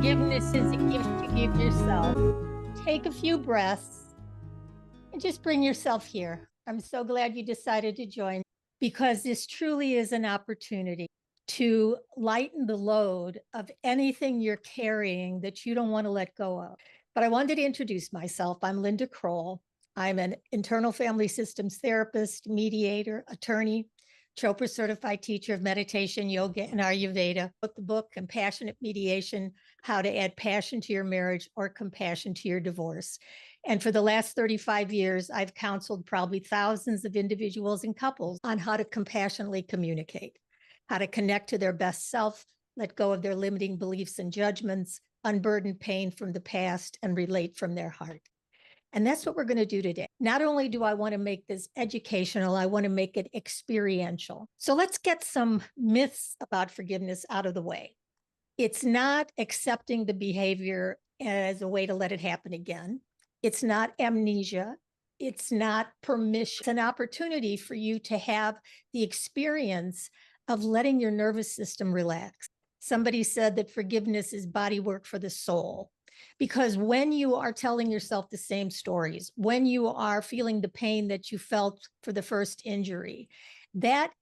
Forgiveness is a gift you give yourself. Take a few breaths and just bring yourself here. I'm so glad you decided to join, because this truly is an opportunity to lighten the load of anything you're carrying that you don't want to let go of. But I wanted to introduce myself. I'm Linda Kroll. I'm an internal family systems therapist, mediator, attorney, Chopra Certified Teacher of Meditation, Yoga, and Ayurveda. Wrote the book, Compassionate Mediation, How to Add Passion to Your Marriage or Compassion to Your Divorce. And for the last 35 years, I've counseled probably thousands of individuals and couples on how to compassionately communicate, how to connect to their best self, let go of their limiting beliefs and judgments, unburden pain from the past, and relate from their heart. And that's what we're going to do today. Not only do I want to make this educational, I want to make it experiential. So let's get some myths about forgiveness out of the way. It's not accepting the behavior as a way to let it happen again. It's not amnesia. It's not permission. It's an opportunity for you to have the experience of letting your nervous system relax. Somebody said that forgiveness is body work for the soul. Because when you are telling yourself the same stories, when you are feeling the pain that you felt for the first injury, that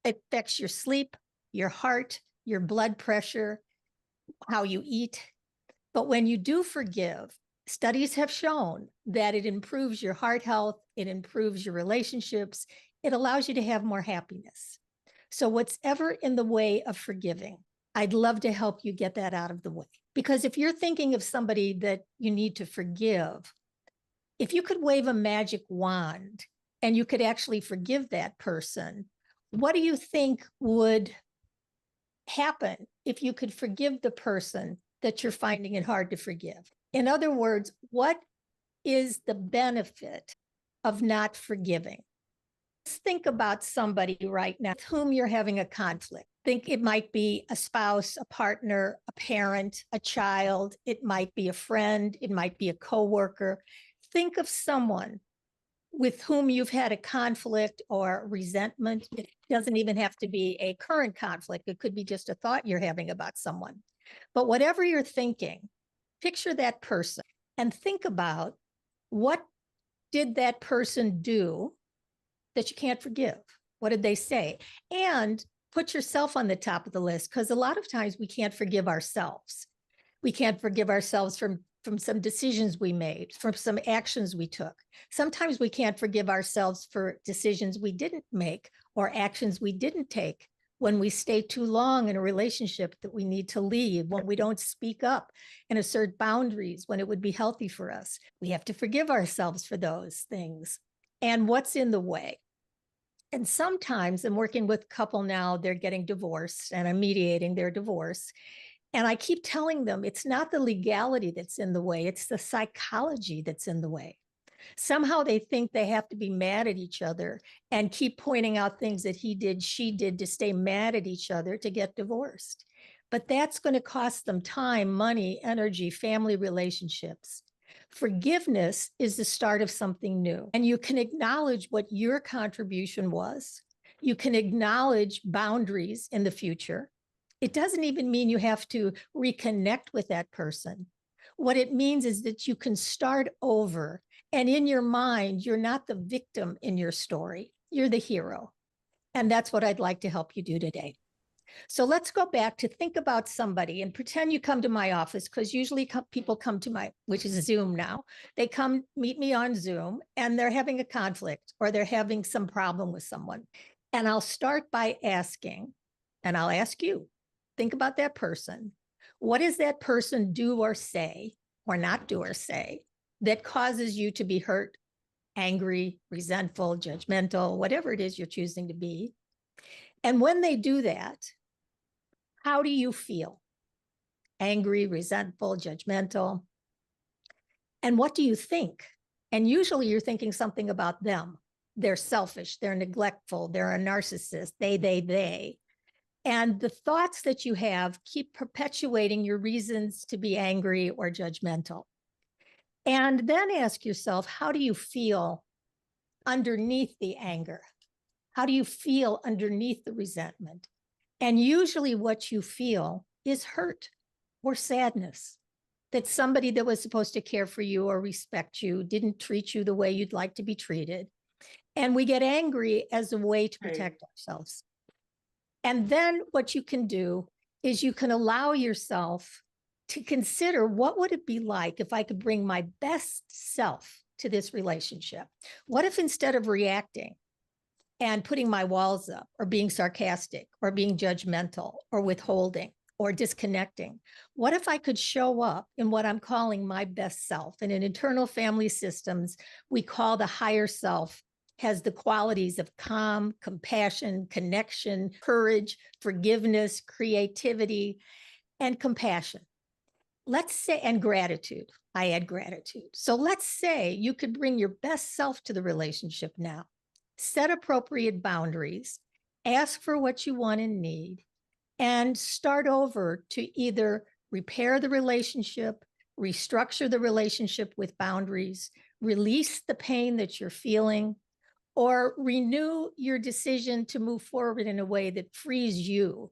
affects your sleep, your heart, your blood pressure, how you eat. But when you do forgive, studies have shown that it improves your heart health, it improves your relationships, it allows you to have more happiness. So whatever in the way of forgiving, I'd love to help you get that out of the way. Because if you're thinking of somebody that you need to forgive, if you could wave a magic wand and you could actually forgive that person, what do you think would happen if you could forgive the person that you're finding it hard to forgive? In other words, what is the benefit of not forgiving? Let's think about somebody right now with whom you're having a conflict. Think it might be a spouse, a partner, a parent, a child. It might be a friend. It might be a coworker. Think of someone with whom you've had a conflict or resentment. It doesn't even have to be a current conflict. It could be just a thought you're having about someone. But whatever you're thinking, picture that person and think about, what did that person do that you can't forgive? What did they say? And put yourself on the top of the list, because a lot of times we can't forgive ourselves. We can't forgive ourselves from some decisions we made, from some actions we took. Sometimes we can't forgive ourselves for decisions we didn't make or actions we didn't take when we stay too long in a relationship that we need to leave, when we don't speak up and assert boundaries when it would be healthy for us. We have to forgive ourselves for those things. And what's in the way? And sometimes I'm working with a couple now, they're getting divorced and I'm mediating their divorce. And I keep telling them it's not the legality that's in the way, it's the psychology that's in the way. Somehow they think they have to be mad at each other and keep pointing out things that he did, she did to stay mad at each other to get divorced. But that's going to cost them time, money, energy, family relationships. Forgiveness is the start of something new. And you can acknowledge what your contribution was. You can acknowledge boundaries in the future. It doesn't even mean you have to reconnect with that person. What it means is that you can start over. And in your mind, you're not the victim in your story. You're the hero. And that's what I'd like to help you do today. So let's go back to think about somebody and pretend you come to my office, because usually people come to my, which is Zoom now, they come meet me on Zoom and they're having a conflict or they're having some problem with someone. And I'll start by asking, and I'll ask you, think about that person. What does that person do or say, or not do or say, that causes you to be hurt, angry, resentful, judgmental, whatever it is you're choosing to be? And when they do that, how do you feel? Angry, resentful, judgmental? And what do you think? And usually you're thinking something about them. They're selfish, they're neglectful, they're a narcissist, they. And the thoughts that you have keep perpetuating your reasons to be angry or judgmental. And then ask yourself, how do you feel underneath the anger? How do you feel underneath the resentment? And usually what you feel is hurt or sadness that somebody that was supposed to care for you or respect you didn't treat you the way you'd like to be treated. And we get angry as a way to protect ourselves. And then what you can do is you can allow yourself to consider, what would it be like if I could bring my best self to this relationship? What if instead of reacting and putting my walls up or being sarcastic or being judgmental or withholding or disconnecting, what if I could show up in what I'm calling my best self? And in internal family systems, we call the higher self has the qualities of calm, compassion, connection, courage, forgiveness, creativity, and compassion. Let's say, and gratitude. I add gratitude. So let's say you could bring your best self to the relationship now, set appropriate boundaries, ask for what you want and need, and start over to either repair the relationship, restructure the relationship with boundaries, release the pain that you're feeling, or renew your decision to move forward in a way that frees you.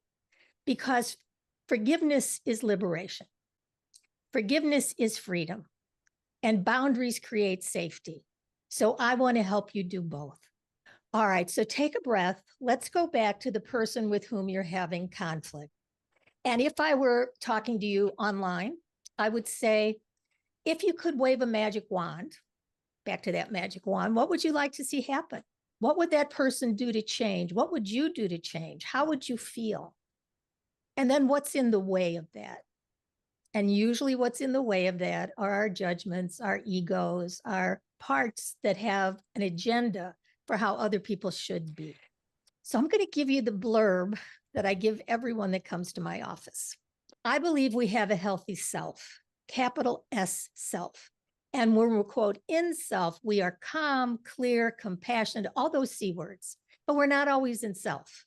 Because forgiveness is liberation. Forgiveness is freedom, and boundaries create safety. So I want to help you do both. All right, so take a breath. Let's go back to the person with whom you're having conflict. And if I were talking to you online, I would say, if you could wave a magic wand, back to that magic wand, what would you like to see happen? What would that person do to change? What would you do to change? How would you feel? And then what's in the way of that? And usually what's in the way of that are our judgments, our egos, our parts that have an agenda for how other people should be. So I'm going to give you the blurb that I give everyone that comes to my office. I believe we have a healthy self, capital S self. And when we're, quote, in self, we are calm, clear, compassionate, all those C words, but we're not always in self.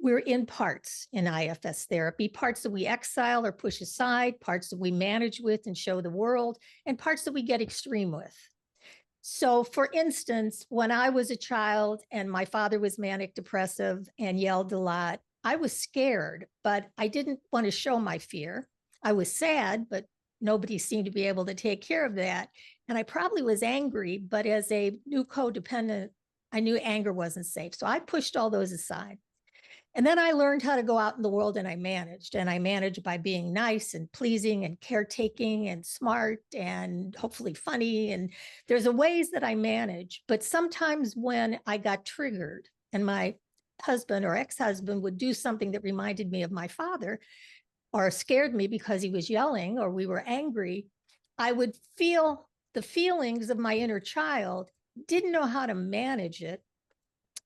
We're in parts in IFS therapy, parts that we exile or push aside, parts that we manage with and show the world, and parts that we get extreme with. So for instance, when I was a child and my father was manic depressive and yelled a lot, I was scared, but I didn't want to show my fear. I was sad, but nobody seemed to be able to take care of that. And I probably was angry, but as a new codependent, I knew anger wasn't safe. So I pushed all those aside. And then I learned how to go out in the world and I managed by being nice and pleasing and caretaking and smart and hopefully funny. And there's a ways that I manage, but sometimes when I got triggered and my husband or ex-husband would do something that reminded me of my father or scared me because he was yelling or we were angry, I would feel the feelings of my inner child, didn't know how to manage it.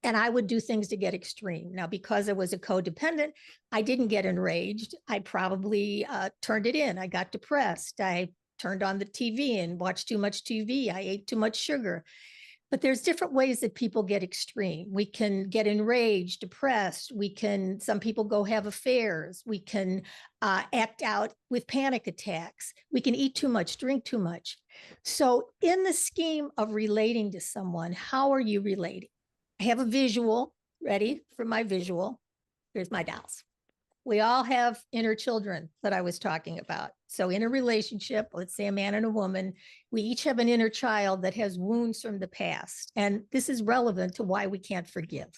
And I would do things to get extreme. Now, because I was a codependent, I didn't get enraged. I probably turned it in. I got depressed. I turned on the TV and watched too much TV. I ate too much sugar. But there's different ways that people get extreme. We can get enraged, depressed. Some people go have affairs. We can act out with panic attacks. We can eat too much, drink too much. So in the scheme of relating to someone, how are you relating? I have a visual. Ready for my visual? Here's my dolls. We all have inner children that I was talking about. So in a relationship, let's say a man and a woman, we each have an inner child that has wounds from the past. And this is relevant to why we can't forgive.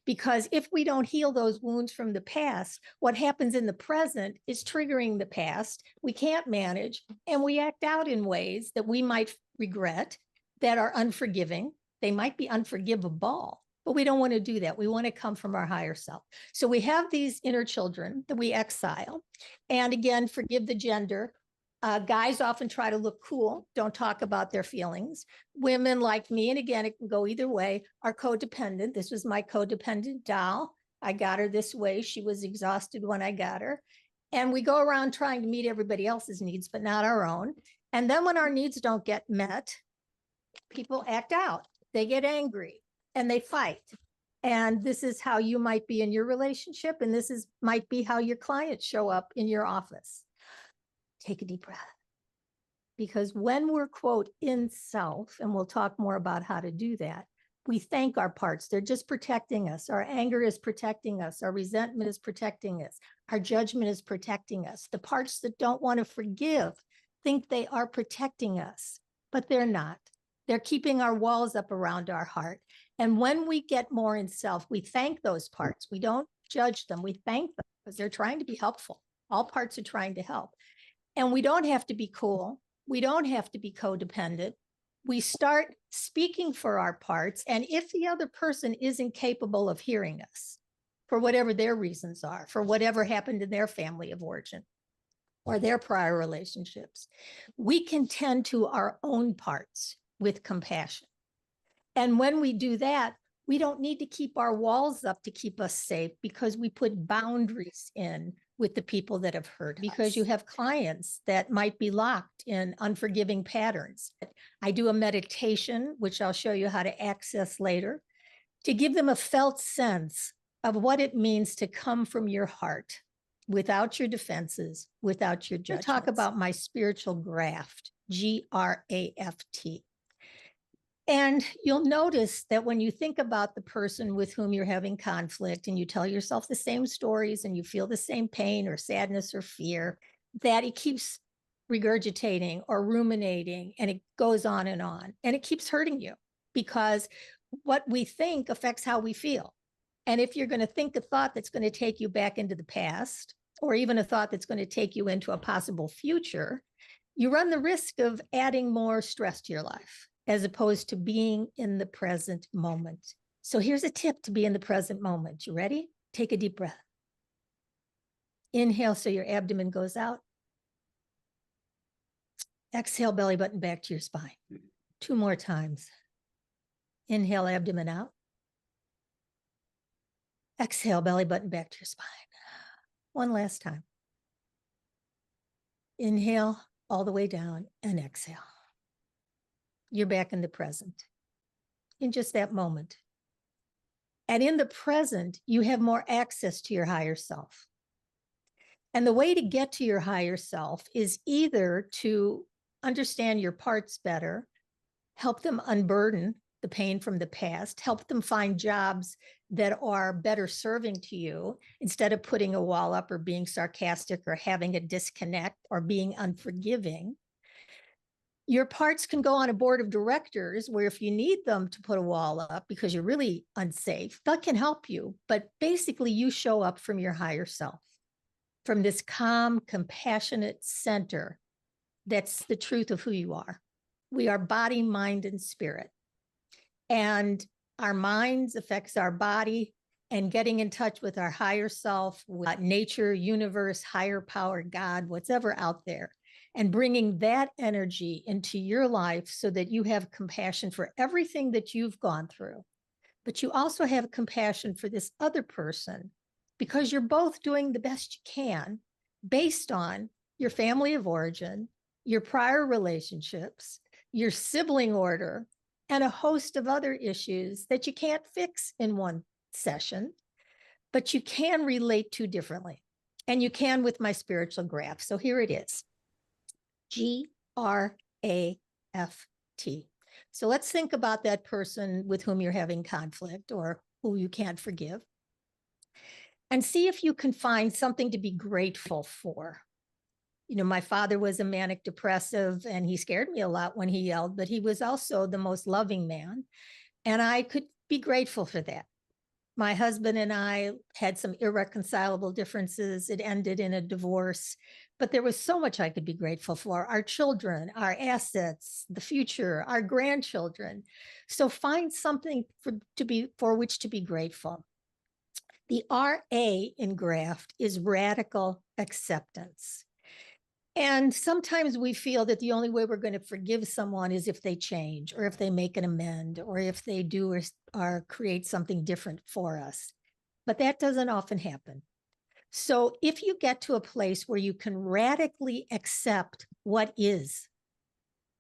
Because if we don't heal those wounds from the past, what happens in the present is triggering the past. We can't manage, and we act out in ways that we might regret, that are unforgiving. They might be unforgivable. But we don't want to do that. We want to come from our higher self. So we have these inner children that we exile. And again, forgive the gender. Guys often try to look cool, don't talk about their feelings. Women like me, and again, it can go either way, are codependent. This was my codependent doll. I got her this way. She was exhausted when I got her. And we go around trying to meet everybody else's needs, but not our own. And then when our needs don't get met, people act out. They get angry. And they fight. And this is how you might be in your relationship. And this might be how your clients show up in your office. Take a deep breath. Because when we're, quote, in self, and we'll talk more about how to do that, We thank our parts. They're just protecting us. Our anger is protecting us. Our resentment is protecting us. Our judgment is protecting us. The parts that don't want to forgive think they are protecting us, but they're not. They're keeping our walls up around our heart. And when we get more in self, we thank those parts. We don't judge them. We thank them because they're trying to be helpful. All parts are trying to help. And we don't have to be cool. We don't have to be codependent. We start speaking for our parts. And if the other person isn't capable of hearing us, for whatever their reasons are, for whatever happened in their family of origin or their prior relationships, we can tend to our own parts with compassion. And when we do that, we don't need to keep our walls up to keep us safe because we put boundaries in with the people that have hurt us. Because you have clients that might be locked in unforgiving patterns. I do a meditation, which I'll show you how to access later, to give them a felt sense of what it means to come from your heart without your defenses, without your judgments. Talk about my spiritual graft, G-R-A-F-T. And you'll notice that when you think about the person with whom you're having conflict and you tell yourself the same stories and you feel the same pain or sadness or fear, that it keeps regurgitating or ruminating and it goes on and it keeps hurting you because what we think affects how we feel. And if you're going to think a thought that's going to take you back into the past, or even a thought that's going to take you into a possible future, you run the risk of adding more stress to your life, as opposed to being in the present moment. So here's a tip to be in the present moment. You ready? Take a deep breath. Inhale so your abdomen goes out. Exhale, belly button back to your spine. 2 more times. Inhale, abdomen out. Exhale, belly button back to your spine. 1 last time. Inhale all the way down and exhale. You're back in the present, in just that moment. And in the present, you have more access to your higher self. And the way to get to your higher self is either to understand your parts better, help them unburden the pain from the past, help them find jobs that are better serving to you instead of putting a wall up or being sarcastic or having a disconnect or being unforgiving. Your parts can go on a board of directors where if you need them to put a wall up because you're really unsafe, that can help you. But basically you show up from your higher self, from this calm, compassionate center. That's the truth of who you are. We are body, mind, and spirit. And our minds affects our body, and getting in touch with our higher self, with nature, universe, higher power, God, whatever out there, and bringing that energy into your life so that you have compassion for everything that you've gone through. But you also have compassion for this other person because you're both doing the best you can based on your family of origin, your prior relationships, your sibling order, and a host of other issues that you can't fix in one session, but you can relate to differently. And you can with my spiritual graph. So here it is. G-R-A-F-T. So let's think about that person with whom you're having conflict or who you can't forgive. And see if you can find something to be grateful for. You know, my father was a manic depressive and he scared me a lot when he yelled, but he was also the most loving man. And I could be grateful for that. My husband and I had some irreconcilable differences. It ended in a divorce, but there was so much I could be grateful for. Our children, our assets, the future, our grandchildren. So find something for which to be grateful. The R-A in graft is radical acceptance. And sometimes we feel that the only way we're going to forgive someone is if they change or if they make an amend or if they do or create something different for us. But that doesn't often happen. So if you get to a place where you can radically accept what is,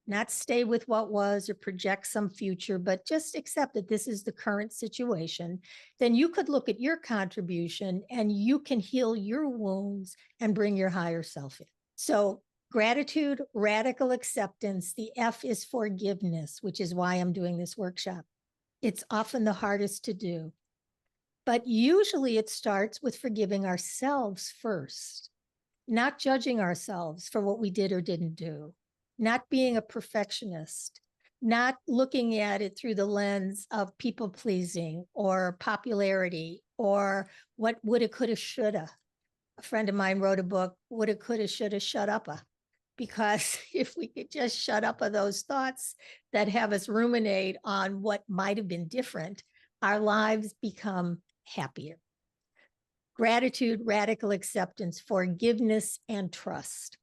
not stay with what was or project some future, but just accept that this is the current situation, then you could look at your contribution and you can heal your wounds and bring your higher self in. So gratitude, radical acceptance. The F is forgiveness, which is why I'm doing this workshop. It's often the hardest to do. But usually it starts with forgiving ourselves first, not judging ourselves for what we did or didn't do, not being a perfectionist, not looking at it through the lens of people pleasing or popularity or what woulda, coulda, shoulda. A friend of mine wrote a book, woulda, coulda, shoulda, shut up. Because if we could just shut up of those thoughts that have us ruminate on what might have been different, our lives become happier. Gratitude, radical acceptance, forgiveness, and trust.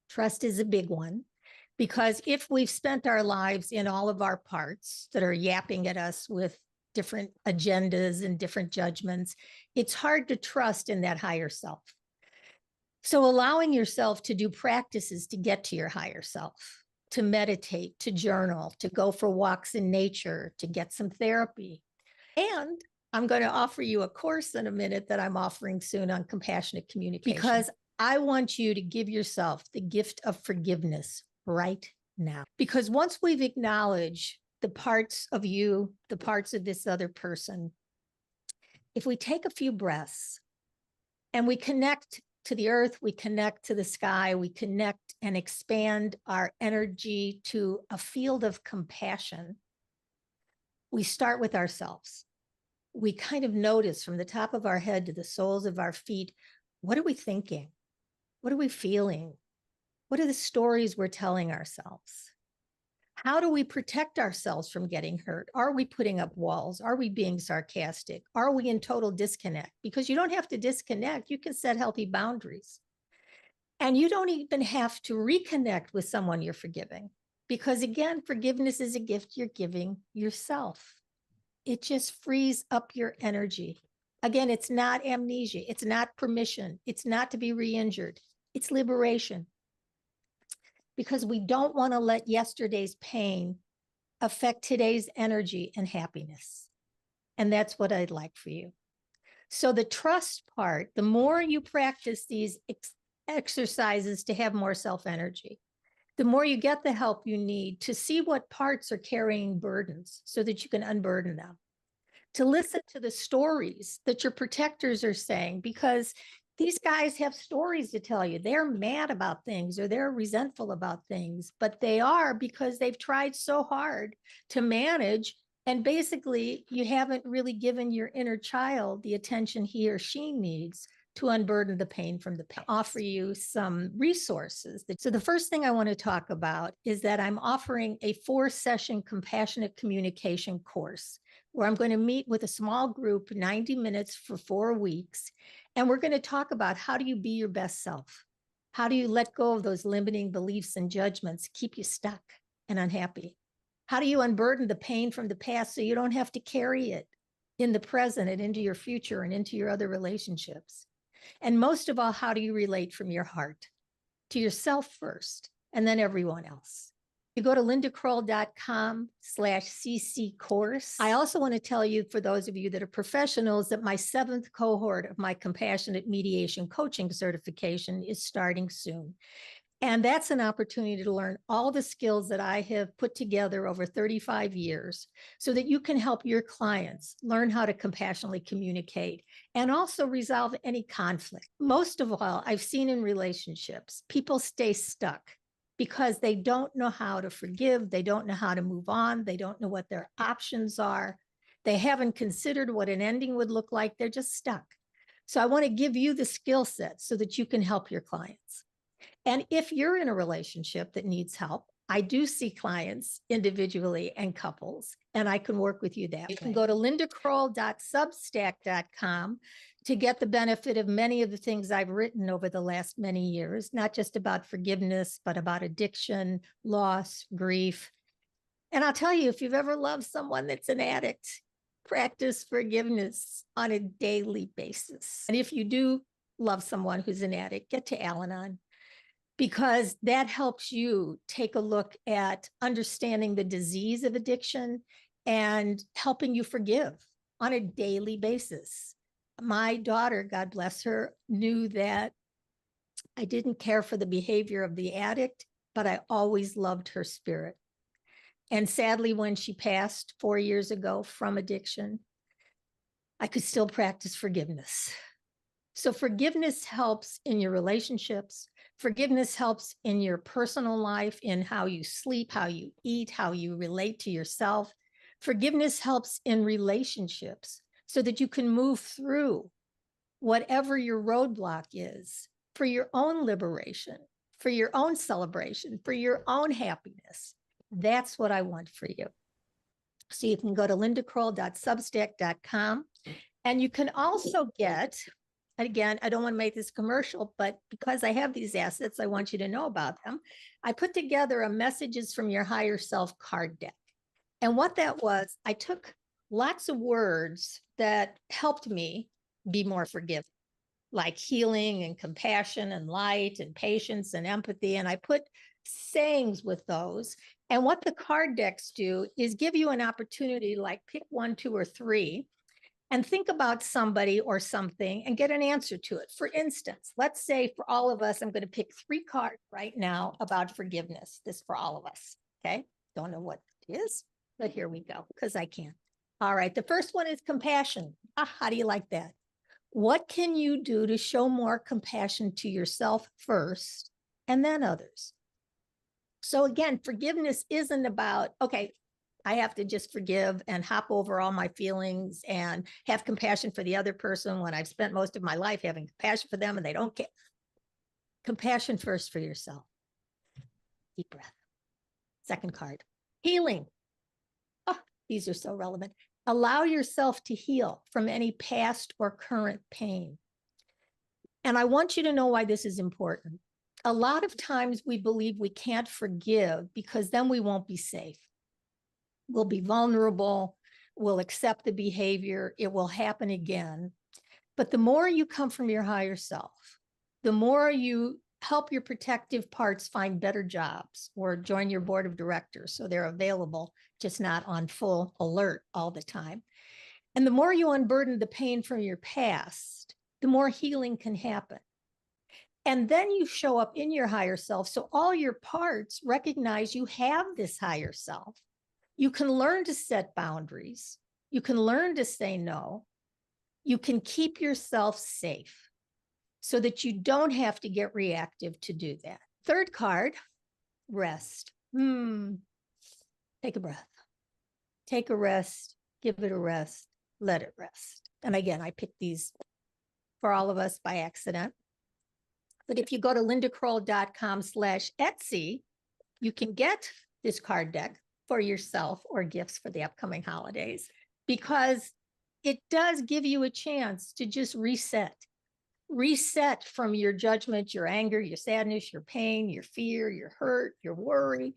Trust is a big one because if we've spent our lives in all of our parts that are yapping at us with different agendas and different judgments, it's hard to trust in that higher self. So allowing yourself to do practices to get to your higher self, to meditate, to journal, to go for walks in nature, to get some therapy. And I'm going to offer you a course in a minute that I'm offering soon on compassionate communication. Because I want you to give yourself the gift of forgiveness right now. Because once we've acknowledged the parts of you, the parts of this other person, if we take a few breaths and we connect to the earth, we connect to the sky, we connect and expand our energy to a field of compassion, we start with ourselves. We kind of notice from the top of our head to the soles of our feet, what are we thinking? What are we feeling? What are the stories we're telling ourselves? How do we protect ourselves from getting hurt? Are we putting up walls? Are we being sarcastic? Are we in total disconnect? Because you don't have to disconnect. You can set healthy boundaries. And you don't even have to reconnect with someone you're forgiving. Because again, forgiveness is a gift you're giving yourself. It just frees up your energy. Again, it's not amnesia. It's not permission. It's not to be re-injured. It's liberation. Because we don't want to let yesterday's pain affect today's energy and happiness. And that's what I'd like for you. So the trust part, the more you practice these exercises to have more self-energy, the more you get the help you need to see what parts are carrying burdens so that you can unburden them, to listen to the stories that your protectors are saying, because these guys have stories to tell you. They're mad about things or they're resentful about things, but they are because they've tried so hard to manage. And basically, you haven't really given your inner child the attention he or she needs to unburden the pain from the past. Offer you some resources. So the first thing I want to talk about is that I'm offering a 4-session compassionate communication course where I'm going to meet with a small group, 90 minutes for 4 weeks. And we're going to talk about how do you be your best self? How do you let go of those limiting beliefs and judgments keep you stuck and unhappy? How do you unburden the pain from the past so you don't have to carry it in the present and into your future and into your other relationships? And most of all, how do you relate from your heart to yourself first and then everyone else? You go to lindakroll.com/cc course. I also want to tell you, for those of you that are professionals, that my 7th cohort of my compassionate mediation coaching certification is starting soon. And that's an opportunity to learn all the skills that I have put together over 35 years so that you can help your clients learn how to compassionately communicate and also resolve any conflict. Most of all, I've seen in relationships, people stay stuck because they don't know how to forgive. They don't know how to move on. They don't know what their options are. They haven't considered what an ending would look like. They're just stuck. So I want to give you the skill set so that you can help your clients. And if you're in a relationship that needs help, I do see clients individually and couples, and I can work with you that way. You can go to lindakroll.substack.com to get the benefit of many of the things I've written over the last many years, not just about forgiveness, but about addiction, loss, grief. And I'll tell you, if you've ever loved someone that's an addict, practice forgiveness on a daily basis. And if you do love someone who's an addict, get to Al-Anon, because that helps you take a look at understanding the disease of addiction and helping you forgive on a daily basis. My daughter, God bless her, knew that I didn't care for the behavior of the addict, but I always loved her spirit. And sadly, when she passed 4 years ago from addiction, I could still practice forgiveness. So forgiveness helps in your relationships. Forgiveness helps in your personal life, in how you sleep, how you eat, how you relate to yourself. Forgiveness helps in relationships so that you can move through whatever your roadblock is for your own liberation, for your own celebration, for your own happiness. That's what I want for you. So you can go to lindakroll.substack.com, and you can also get, again, I don't want to make this commercial, but because I have these assets, I want you to know about them. I put together a Messages from Your Higher Self card deck. And what that was, I took lots of words that helped me be more forgiving, like healing and compassion and light and patience and empathy. And I put sayings with those. And what the card decks do is give you an opportunity, like pick 1, 2, or 3, and think about somebody or something and get an answer to it. For instance, let's say for all of us, I'm going to pick 3 cards right now about forgiveness. This for all of us. Okay. Don't know what it is, but here we go, because I can. All right. The first one is compassion. How do you like that? What can you do to show more compassion to yourself first and then others? So again, forgiveness isn't about, okay, I have to just forgive and hop over all my feelings and have compassion for the other person when I've spent most of my life having compassion for them and they don't care. Compassion first for yourself. Deep breath. Second card, healing. Oh, these are so relevant. Allow yourself to heal from any past or current pain. And I want you to know why this is important. A lot of times we believe we can't forgive because then we won't be safe. We'll be vulnerable. We'll accept the behavior. It will happen again. But the more you come from your higher self, the more you help your protective parts find better jobs or join your board of directors so they're available, just not on full alert all the time. And the more you unburden the pain from your past, the more healing can happen. And then you show up in your higher self. So all your parts recognize you have this higher self. You can learn to set boundaries. You can learn to say no. You can keep yourself safe so that you don't have to get reactive to do that. Third card, rest. Take a breath. Take a rest. Give it a rest. Let it rest. And again, I picked these for all of us by accident. But if you go to lindakroll.com/Etsy, you can get this card deck for yourself or gifts for the upcoming holidays, because it does give you a chance to just reset from your judgment, your anger, your sadness, your pain, your fear, your hurt, your worry,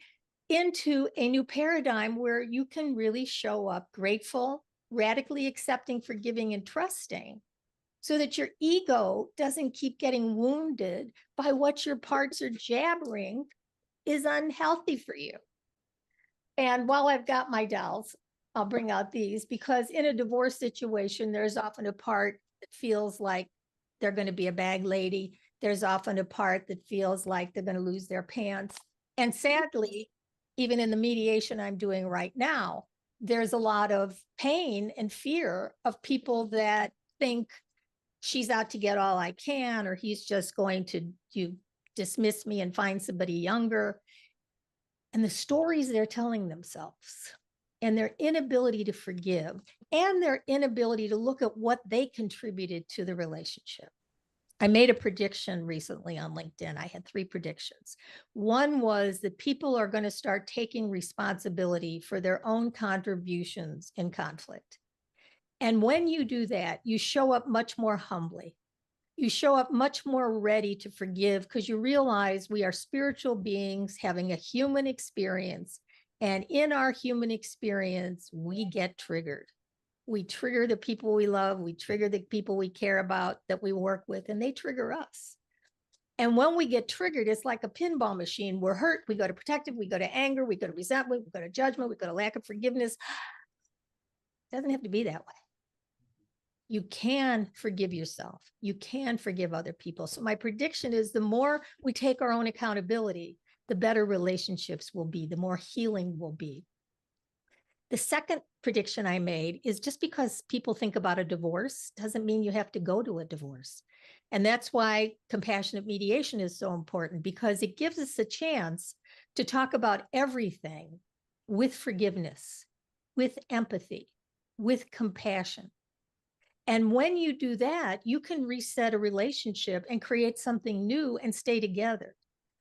into a new paradigm where you can really show up grateful, radically accepting, forgiving, and trusting, so that your ego doesn't keep getting wounded by what your parts are jabbering is unhealthy for you. And while I've got my dolls, I'll bring out these, because in a divorce situation, there's often a part that feels like they're going to be a bag lady. There's often a part that feels like they're going to lose their pants. And sadly, even in the mediation I'm doing right now, there's a lot of pain and fear of people that think she's out to get all I can, or he's just going to dismiss me and find somebody younger. And the stories they're telling themselves, and their inability to forgive, and their inability to look at what they contributed to the relationship. I made a prediction recently on LinkedIn. I had 3 predictions. One was that people are going to start taking responsibility for their own contributions in conflict. And when you do that, you show up much more humbly. You show up much more ready to forgive, because you realize we are spiritual beings having a human experience. And in our human experience, we get triggered. We trigger the people we love. We trigger the people we care about, that we work with, and they trigger us. And when we get triggered, it's like a pinball machine. We're hurt. We go to protective. We go to anger. We go to resentment. We go to judgment. We go to lack of forgiveness. It doesn't have to be that way. You can forgive yourself. You can forgive other people. So my prediction is the more we take our own accountability, the better relationships will be, the more healing will be. The second prediction I made is just because people think about a divorce doesn't mean you have to go to a divorce. And that's why compassionate mediation is so important, because it gives us a chance to talk about everything with forgiveness, with empathy, with compassion. And when you do that, you can reset a relationship and create something new and stay together.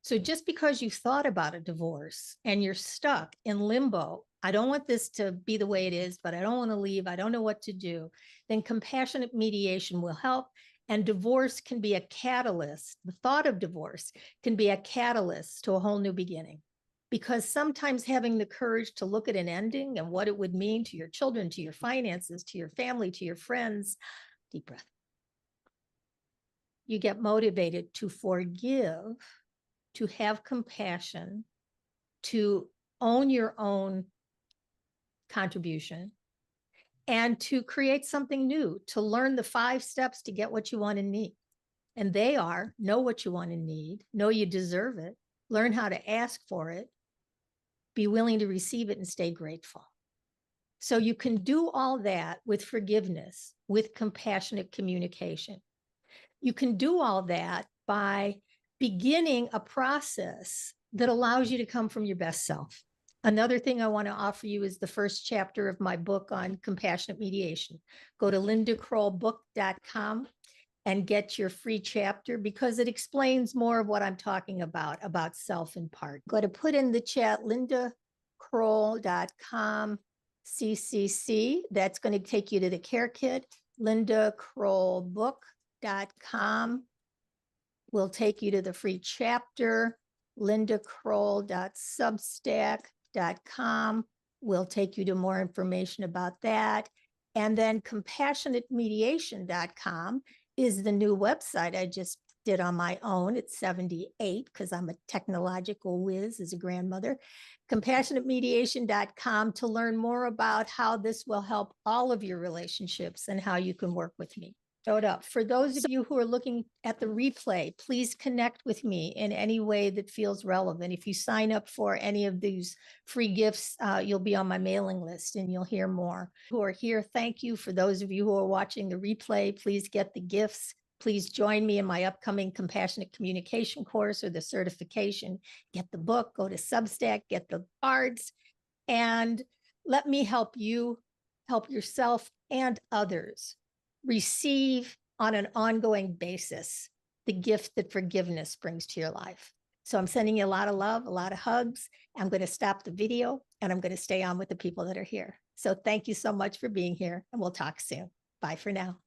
So just because you thought about a divorce and you're stuck in limbo, I don't want this to be the way it is, but I don't want to leave, I don't know what to do, then compassionate mediation will help. And divorce can be a catalyst. The thought of divorce can be a catalyst to a whole new beginning. Because sometimes having the courage to look at an ending and what it would mean to your children, to your finances, to your family, to your friends, deep breath. You get motivated to forgive, to have compassion, to own your own contribution, and to create something new, to learn the 5 steps to get what you want and need. And they are: know what you want and need, know you deserve it, learn how to ask for it, be willing to receive it, and stay grateful. So you can do all that with forgiveness, with compassionate communication. You can do all that by beginning a process that allows you to come from your best self. Another thing I want to offer you is the first chapter of my book on compassionate mediation. Go to lindakrollbook.com and get your free chapter, because it explains more of what I'm talking about self in part. Go to put in the chat, lindakroll.com CCC. That's going to take you to the care kit. lindakrollbook.com will take you to the free chapter. lindakroll.substack.com will take you to more information about that. And then compassionatemediation.com is the new website I just did on my own. It's 78 because I'm a technological whiz as a grandmother. Compassionatemediation.com to learn more about how this will help all of your relationships and how you can work with me. Showed up. For those of you who are looking at the replay, please connect with me in any way that feels relevant. If you sign up for any of these free gifts, you'll be on my mailing list and you'll hear more. Who are here, thank you. For those of you who are watching the replay, please get the gifts. Please join me in my upcoming compassionate communication course or the certification. Get the book, go to Substack, get the cards, and let me help you help yourself and others receive on an ongoing basis the gift that forgiveness brings to your life. So I'm sending you a lot of love, a lot of hugs. I'm going to stop the video and I'm going to stay on with the people that are here. So thank you so much for being here, and we'll talk soon. Bye for now.